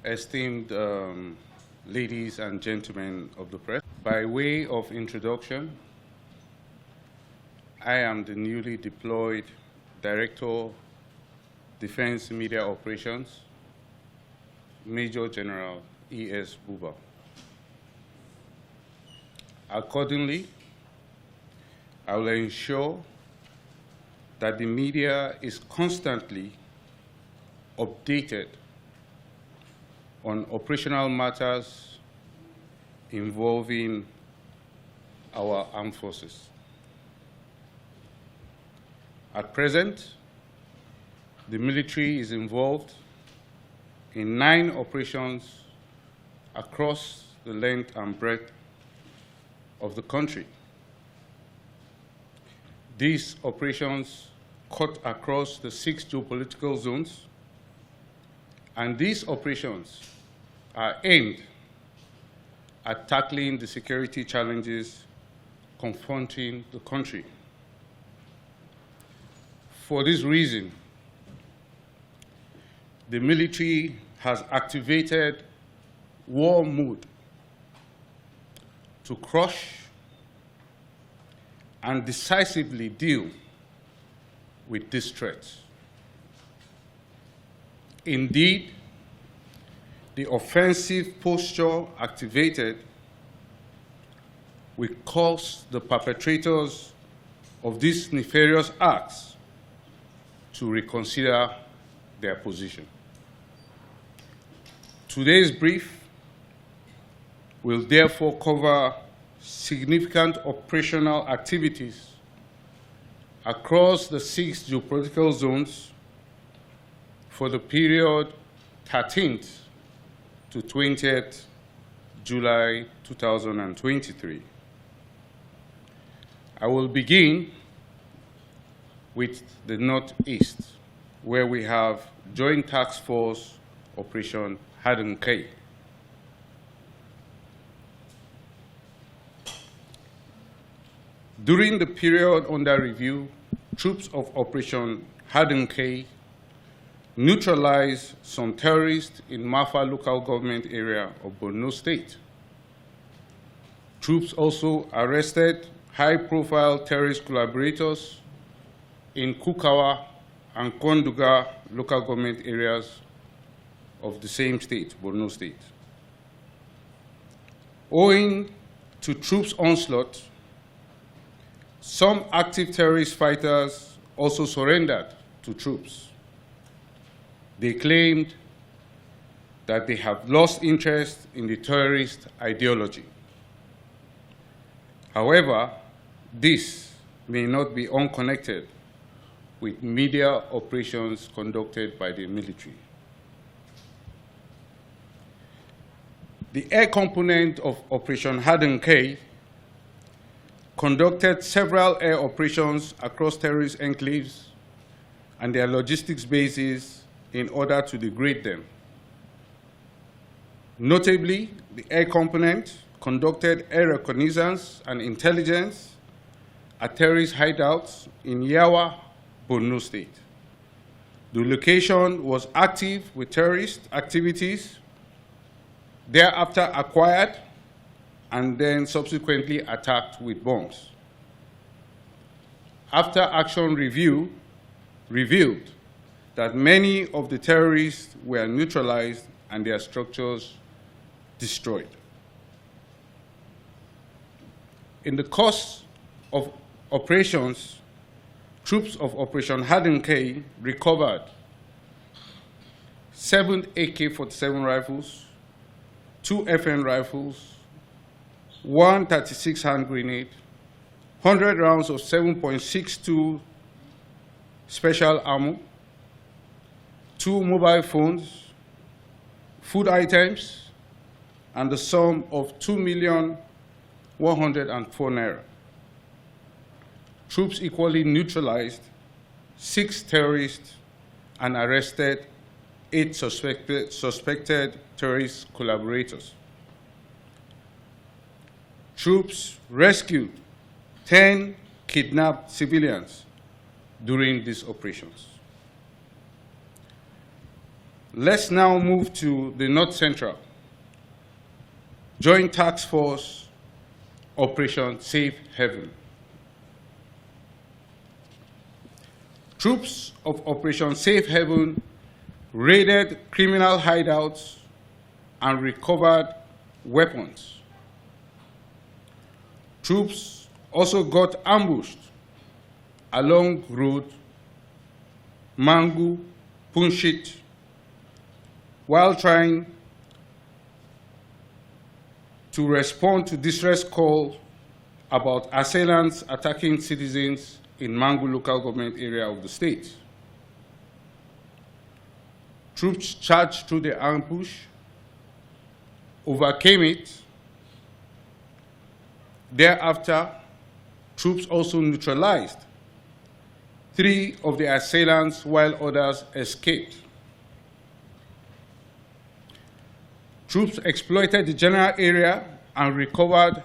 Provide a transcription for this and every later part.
esteemed ladies and gentlemen of the press, by way of introduction, I am the newly deployed Director, Defense Media Operations, Major General E.S. Buba. Accordingly, I will ensure that the media is constantly updated on operational matters involving our armed forces. At present, the military is involved in 9 operations across the length and breadth of the country. These operations cut across the 6 geopolitical zones, and these operations are aimed at tackling the security challenges confronting the country. For this reason, the military has activated war mode to crush and decisively deal with these threats. Indeed, the offensive posture activated will cause the perpetrators of these nefarious acts to reconsider their position. Today's brief will therefore cover significant operational activities across the 6 geopolitical zones for the period 13th to 20th July 2023. I will begin with the Northeast, where we have Joint Task Force Operation Harden K. During the period under review, troops of Operation Harden K neutralized some terrorists in Mafa local government area of Borno State. Troops also arrested high-profile terrorist collaborators in Kukawa and Konduga local government areas of the same state, Borno State. Owing to troops' onslaught, some active terrorist fighters also surrendered to troops. They claimed that they have lost interest in the terrorist ideology. However, this may not be unconnected with media operations conducted by the military. The air component of Operation Harden K conducted several air operations across terrorist enclaves and their logistics bases in order to degrade them. Notably, the air component conducted air reconnaissance and intelligence at terrorist hideouts in Yawa, Borno State. The location was active with terrorist activities, thereafter acquired, and then subsequently attacked with bombs. After action review revealed that many of the terrorists were neutralized and their structures destroyed. In the course of operations, troops of Operation Harden K recovered 7 AK-47 rifles, 2 FN rifles, 1 .36 hand grenade, 100 rounds of 7.62 special ammo, 2 mobile phones, food items, and the sum of 2,104,000 naira. Troops equally neutralized 6 terrorists and arrested 8 suspected terrorist collaborators. Troops rescued 10 kidnapped civilians during these operations. Let's now move to the North Central. Joint Task Force Operation Safe Haven. Troops of Operation Safe Haven raided criminal hideouts and recovered weapons. Troops also got ambushed along road Mangu, Punshit, while trying to respond to distress calls about assailants attacking citizens in Mangu local government area of the state. Troops charged through the ambush, overcame it. Thereafter, troops also neutralized 3 of the assailants while others escaped. Troops exploited the general area and recovered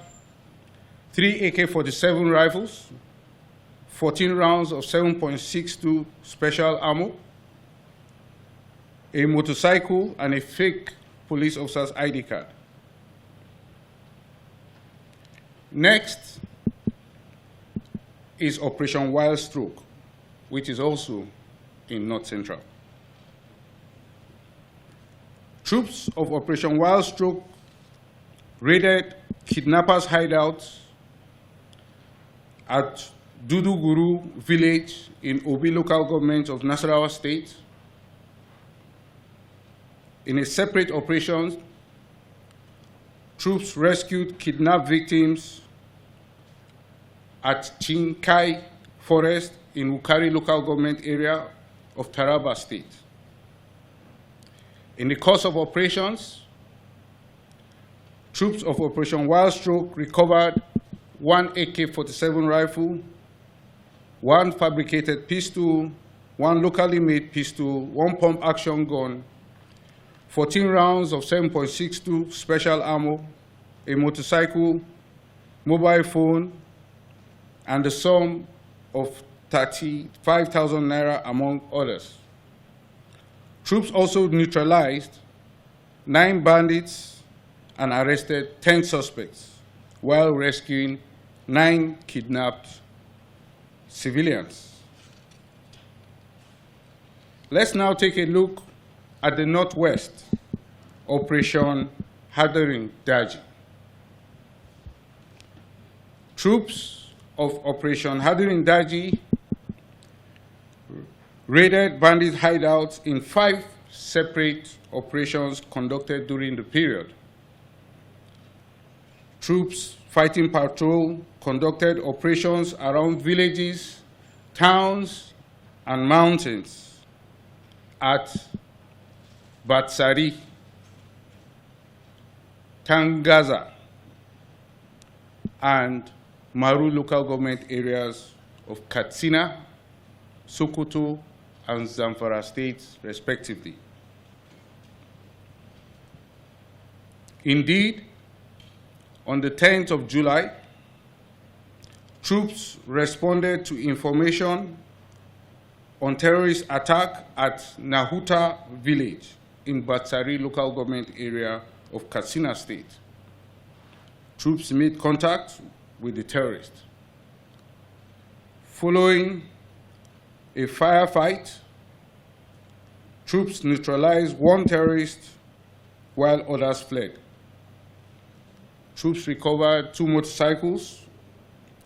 3 AK-47 rifles, 14 rounds of 7.62 special ammo, a motorcycle, and a fake police officer's ID card. Next is Operation Wild Stroke, which is also in North Central. Troops of Operation Wild Stroke raided kidnappers' hideouts at Duduguru village in Obi local government of Nasarawa State. In a separate operation, troops rescued kidnapped victims at Chinkai Forest in Wukari local government area of Taraba State. In the course of operations, troops of Operation Wild Stroke recovered 1 AK-47 rifle, 1 fabricated pistol, 1 locally made pistol, 1 pump action gun, 14 rounds of 7.62 special ammo, a motorcycle, mobile phone, and the sum of 35,000 naira, among others. Troops also neutralized 9 bandits and arrested 10 suspects while rescuing 9 kidnapped civilians. Let's now take a look at the Northwest, Operation Hadarin Daji. Troops of Operation Hadarin Daji raided bandit hideouts in 5 separate operations conducted during the period. Troops fighting patrol conducted operations around villages, towns, and mountains at Batsari, Tangaza, and Maru local government areas of Katsina, Sokoto, and Zamfara states, respectively. Indeed, on the 10th of July, troops responded to information on terrorist attack at Nahuta village in Batsari local government area of Katsina state. Troops made contact with the terrorists. Following a firefight, troops neutralized 1 terrorist while others fled. Troops recovered 2 motorcycles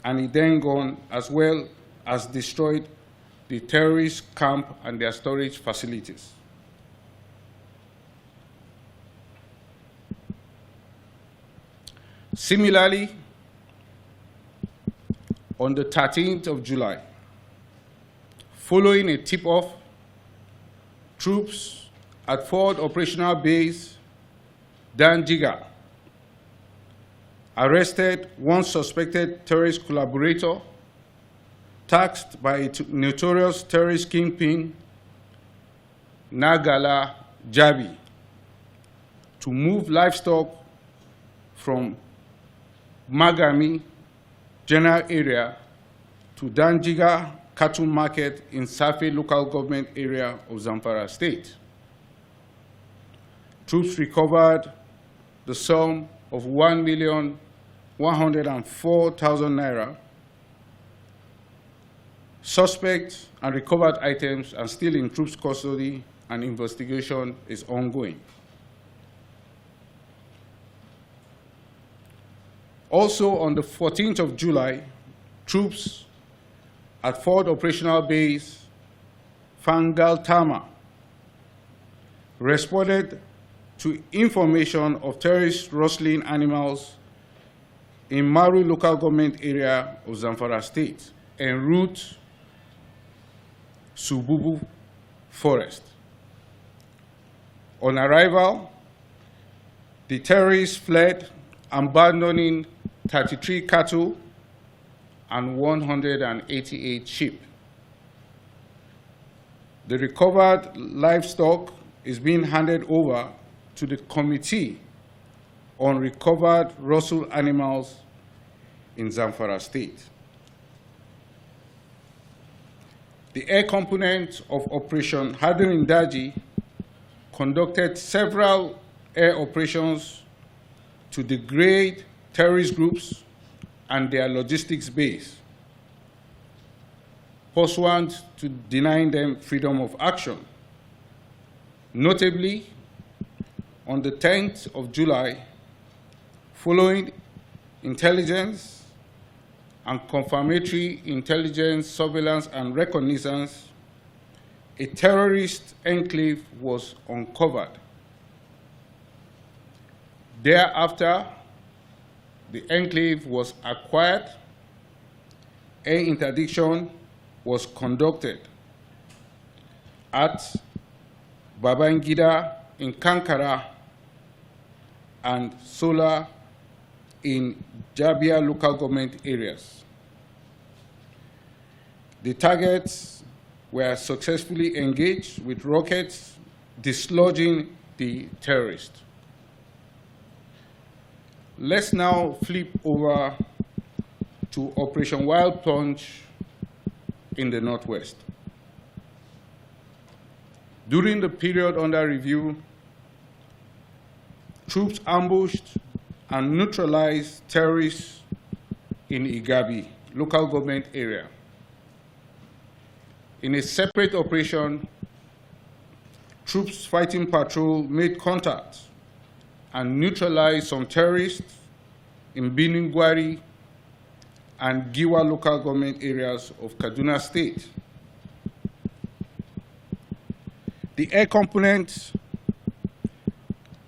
and a den gun, as well as destroyed the terrorist camp and their storage facilities. Similarly, on the 13th of July, following a tip-off, troops at Forward Operational Base Danjiga arrested 1 suspected terrorist collaborator tasked by a notorious terrorist kingpin, Nagala Jabi, to move livestock from Magami general area to Danjiga Cattle Market in Safi local government area of Zamfara state. troops recovered the sum of 1,104,000 naira. Suspects and recovered items are still in troops' custody, and investigation is ongoing. Also, on the 14th of July, troops at Ford Operational Base Fangaltama responded to information of terrorist rustling animals in Maru local government area of Zamfara State en route Sububu Forest. On arrival, the terrorists fled, abandoning 33 cattle and 188 sheep. The recovered livestock is being handed over to the Committee on Recovered Rustle Animals in Zamfara State. The air component of Operation Hadirin Daji conducted several air operations to degrade terrorist groups and their logistics base, pursuant to denying them freedom of action. Notably, on the 10th of July, following intelligence and confirmatory intelligence, surveillance, and reconnaissance, a terrorist enclave was uncovered. Thereafter, the enclave was acquired, air interdiction was conducted at Babangida in Kankara and Sola in Jabia local government areas. The targets were successfully engaged with rockets, dislodging the terrorists. Let's now flip over to Operation Wild Plunge in the Northwest. During the period under review, troops ambushed and neutralized terrorists in Igabi, local government area. In a separate operation, troops fighting patrol made contact and neutralized some terrorists in Biningwari and Giwa local government areas of Kaduna State. The air component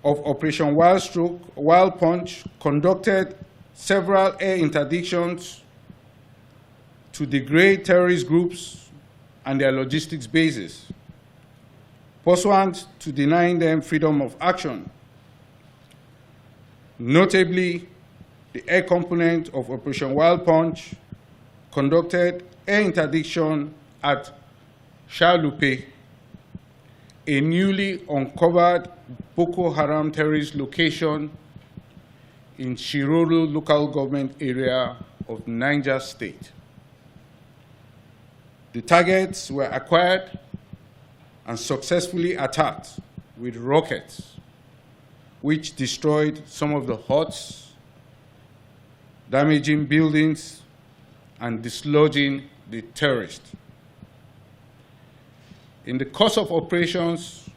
of Operation Wild Punch conducted several air interdictions to degrade terrorist groups and their logistics bases, pursuant to denying them freedom of action. Notably, the air component of Operation Wild Punch conducted air interdiction at Shalupe, a newly uncovered Boko Haram terrorist location in Shiroro local government area of Niger State. The targets were acquired and successfully attacked with rockets, which destroyed some of the huts, damaging buildings, and dislodging the terrorists. In the course of operations,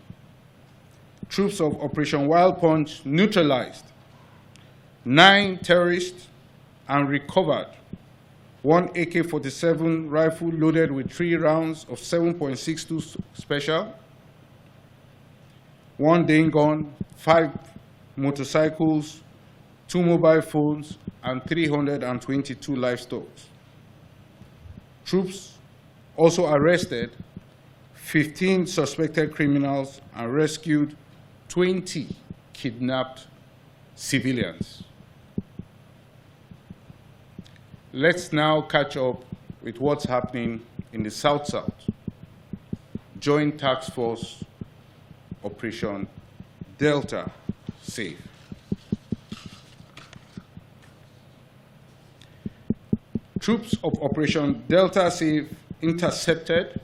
troops of Operation Wild Punch neutralized 9 terrorists and recovered 1 AK-47 rifle loaded with 3 rounds of 7.62 special, 1 Dane gun, 5 motorcycles, 2 mobile phones, and 322 livestock. Troops also arrested 15 suspected criminals and rescued 20 kidnapped civilians. Let's now catch up with what's happening in the South-South. Joint Task Force Operation Delta Safe. Troops of Operation Delta Safe intercepted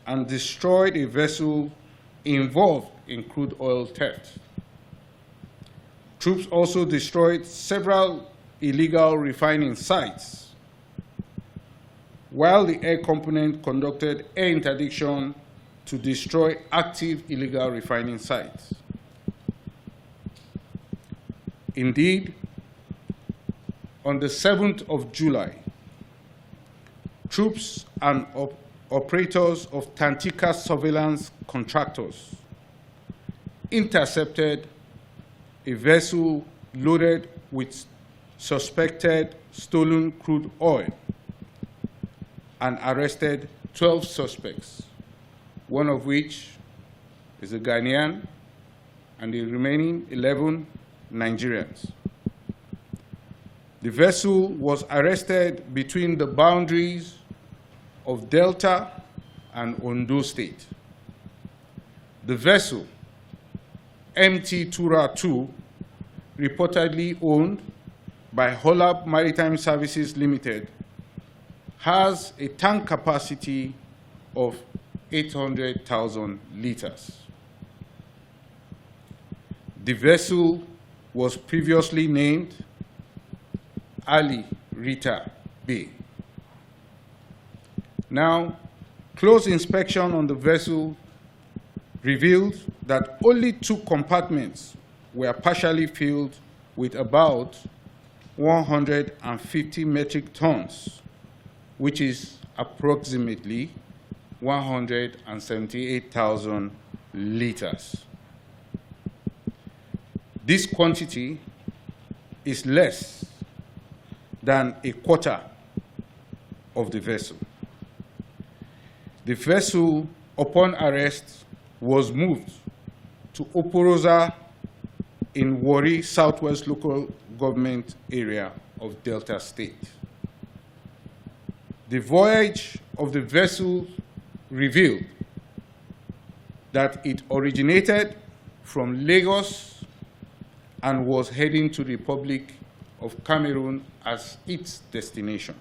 and destroyed a vessel involved in crude oil theft. Troops also destroyed several illegal refining sites, while the air component conducted air interdiction to destroy active illegal refining sites. Indeed, on the 7th of July, troops and operators of Tantika surveillance contractors intercepted a vessel loaded with suspected stolen crude oil and arrested 12 suspects, one of which is a Ghanaian and the remaining 11 Nigerians. The vessel was arrested between the boundaries of Delta and Ondo State. The vessel, MT Tura 2, reportedly owned by Holab Maritime Services Limited, has a tank capacity of 800,000 liters. The vessel was previously named Ali Rita Bay. Now, close inspection on the vessel revealed that only 2 compartments were partially filled with about 150 metric tons, which is approximately 178,000 liters. This quantity is less than a quarter of the vessel. The vessel, upon arrest, was moved to Oporoza in Warri, Southwest Local Government Area of Delta State. The voyage of the vessel revealed that it originated from Lagos and was heading to the Republic of Cameroon as its destination.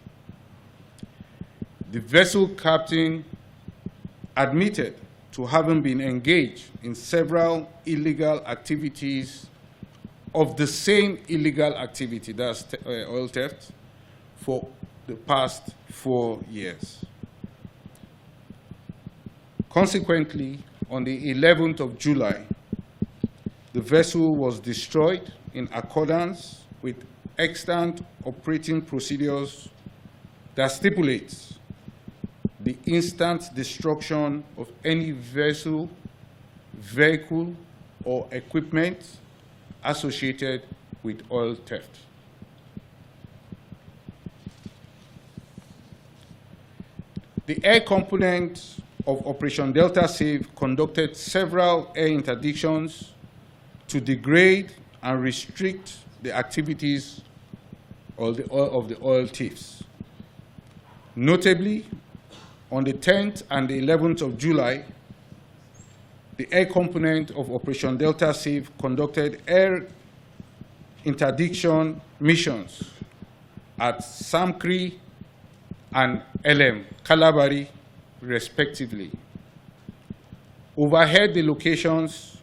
The vessel captain admitted to having been engaged in several illegal activities of the same illegal activity, that's oil theft, for the past 4 years. Consequently, on the 11th of July, the vessel was destroyed in accordance with extant operating procedures that stipulates the instant destruction of any vessel, vehicle, or equipment associated with oil theft. The air component of Operation Delta Save conducted several air interdictions to degrade and restrict the activities of the oil thieves. Notably, on the 10th and the 11th of July, the air component of Operation Delta Save conducted air interdiction missions at Samkri and LM Kalabari, respectively. Overhead the locations,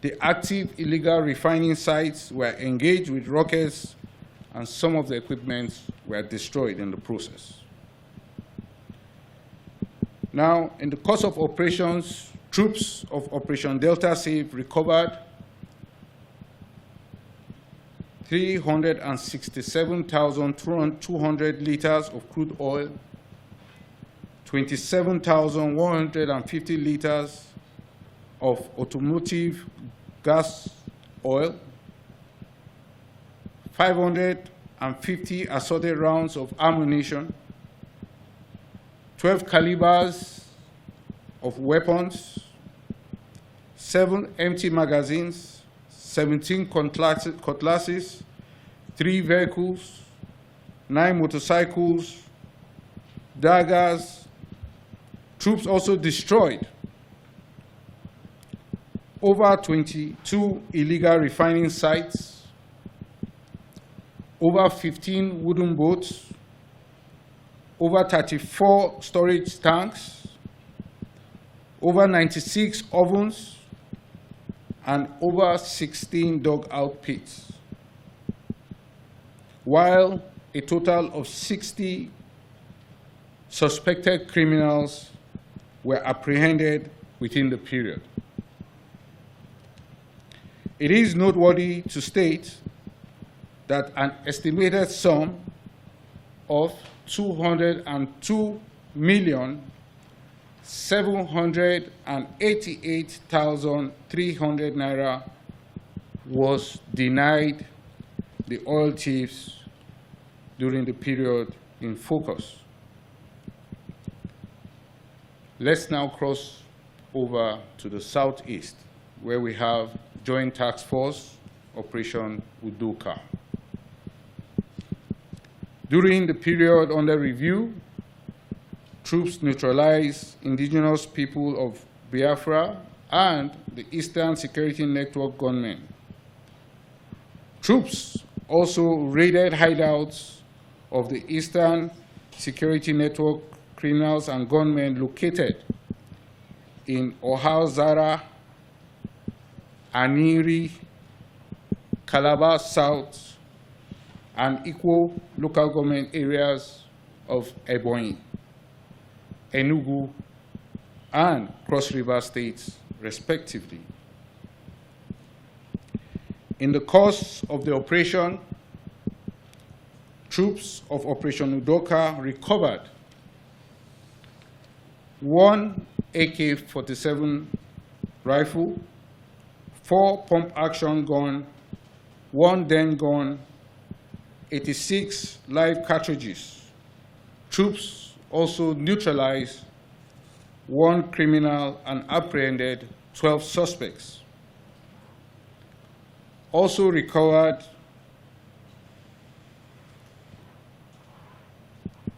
the active illegal refining sites were engaged with rockets, and some of the equipment were destroyed in the process. Now, in the course of operations, troops of Operation Delta Save recovered 367,200 liters of crude oil, 27,150 liters of automotive gas oil, 550 assorted rounds of ammunition, 12 calibers of weapons, 7 empty magazines, 17 cutlasses, 3 vehicles, 9 motorcycles, daggers. Troops also destroyed over 22 illegal refining sites, over 15 wooden boats, over 34 storage tanks, over 96 ovens, and over 16 dug-out pits, while a total of 60 suspected criminals were apprehended within the period. It is noteworthy to state that an estimated sum of 202,788,300 naira was denied the oil chiefs during the period in focus. Let's now cross over to the southeast, where we have Joint Task Force Operation Udoka. During the period under review, troops neutralized indigenous people of Biafra and the Eastern Security Network gunmen. Troops also raided hideouts of the Eastern Security Network criminals and gunmen located in Ohio-Zara, Aniri, Calabar South, and equal local government areas of Ebonyi, Enugu, and Cross River states, respectively. In the course of the operation, troops of Operation Udoka recovered one AK-47 rifle, 4 pump-action gun, 1 den gun, 86 live cartridges. Troops also neutralized 1 criminal and apprehended 12 suspects. Also recovered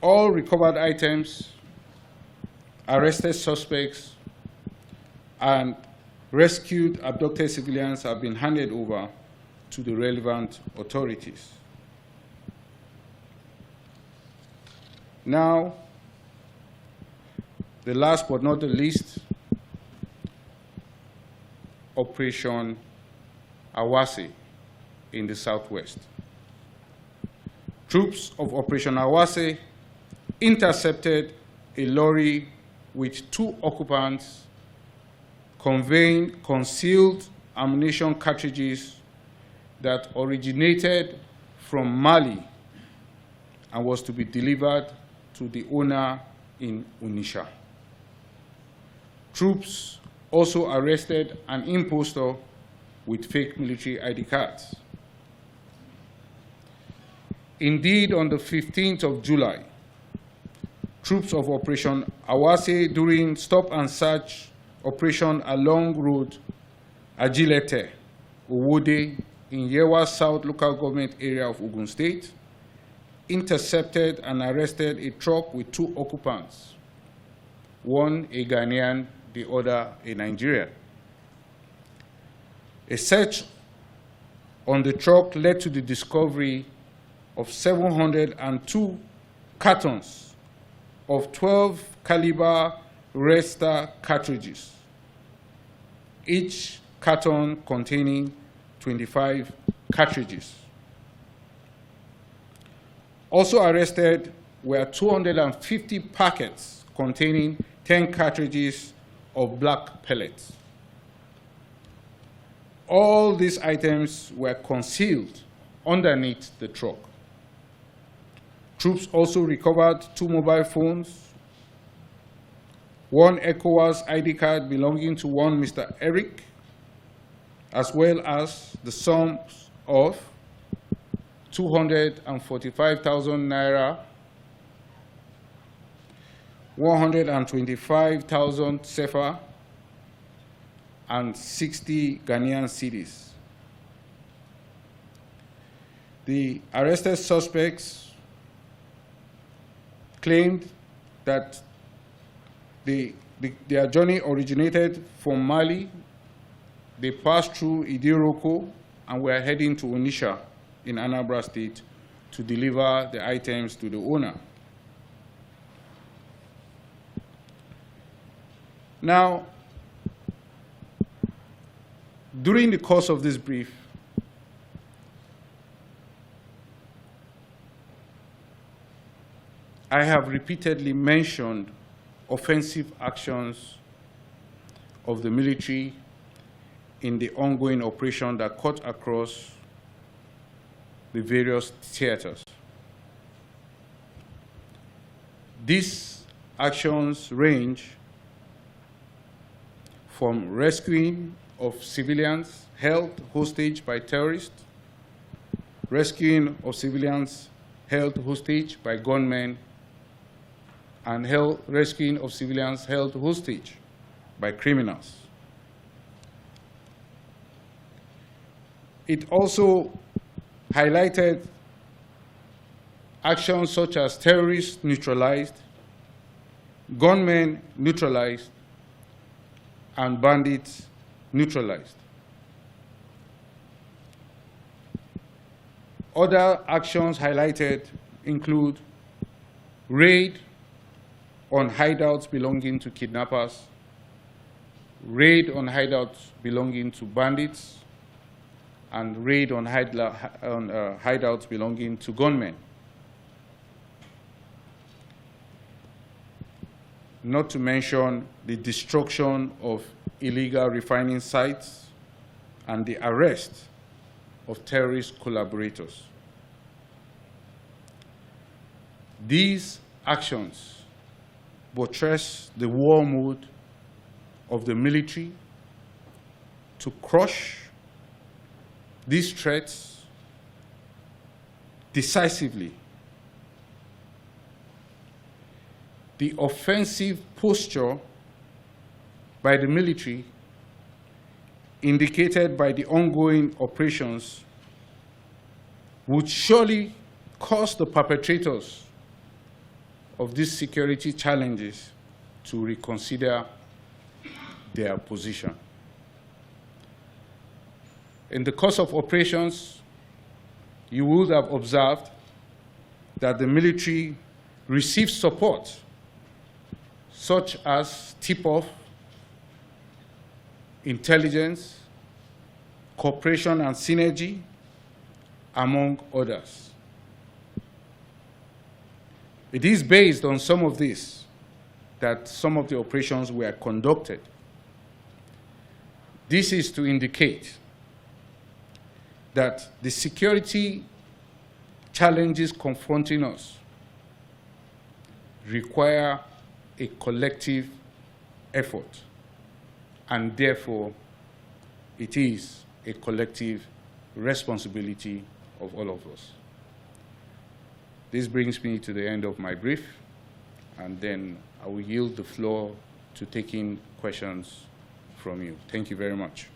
all recovered items, arrested suspects, and rescued abducted civilians have been handed over to the relevant authorities. Now, the last but not the least, Operation Awase in the southwest. Troops of Operation Awase intercepted a lorry with 2 occupants conveying concealed ammunition cartridges that originated from Mali and was to be delivered to the owner in Onitsha. Troops also arrested an impostor with fake military ID cards. Indeed, on the 15th of July, troops of Operation Awase during stop and search operation along road Ajilete, Owode, in Yewa South local government area of Ogun State, intercepted and arrested a truck with 2 occupants, one a Ghanaian, the other a Nigerian. A search on the truck led to the discovery of 702 cartons of 12 caliber Resta cartridges, each carton containing 25 cartridges. Also arrested were 250 packets containing 10 cartridges of black pellets. All these items were concealed underneath the truck. Troops also recovered 2 mobile phones, 1 ECOWAS ID card belonging to one Mr. Eric, as well as the sums of 245,000 naira, 125,000 sefa, and 60 Ghanaian cedis. The arrested suspects claimed that their journey originated from Mali. They passed through Idiroko and were heading to Onitsha in Anambra State to deliver the items to the owner. Now, During the course of this brief, I have repeatedly mentioned offensive actions of the military in the ongoing operation that cut across the various theaters. These actions range from rescuing of civilians held hostage by terrorists, rescuing of civilians held hostage by gunmen, and rescuing of civilians held hostage by criminals. It also highlighted actions such as terrorists neutralized, gunmen neutralized, and bandits neutralized. Other actions highlighted include raid on hideouts belonging to kidnappers, raid on hideouts belonging to bandits, and raid on hideouts belonging to gunmen. Not to mention the destruction of illegal refining sites and the arrest of terrorist collaborators. These actions buttress the war mood of the military to crush these threats decisively. The offensive posture by the military, indicated by the ongoing operations, would surely cause the perpetrators of these security challenges to reconsider their position. In the course of operations, you would have observed that the military received support, such as tip-off, intelligence, cooperation and synergy, among others. It is based on some of this that some of the operations were conducted. This is to indicate that the security challenges confronting us require a collective effort, and therefore it is a collective responsibility of all of us. This brings me to the end of my brief, and then I will yield the floor to taking questions from you. Thank you very much.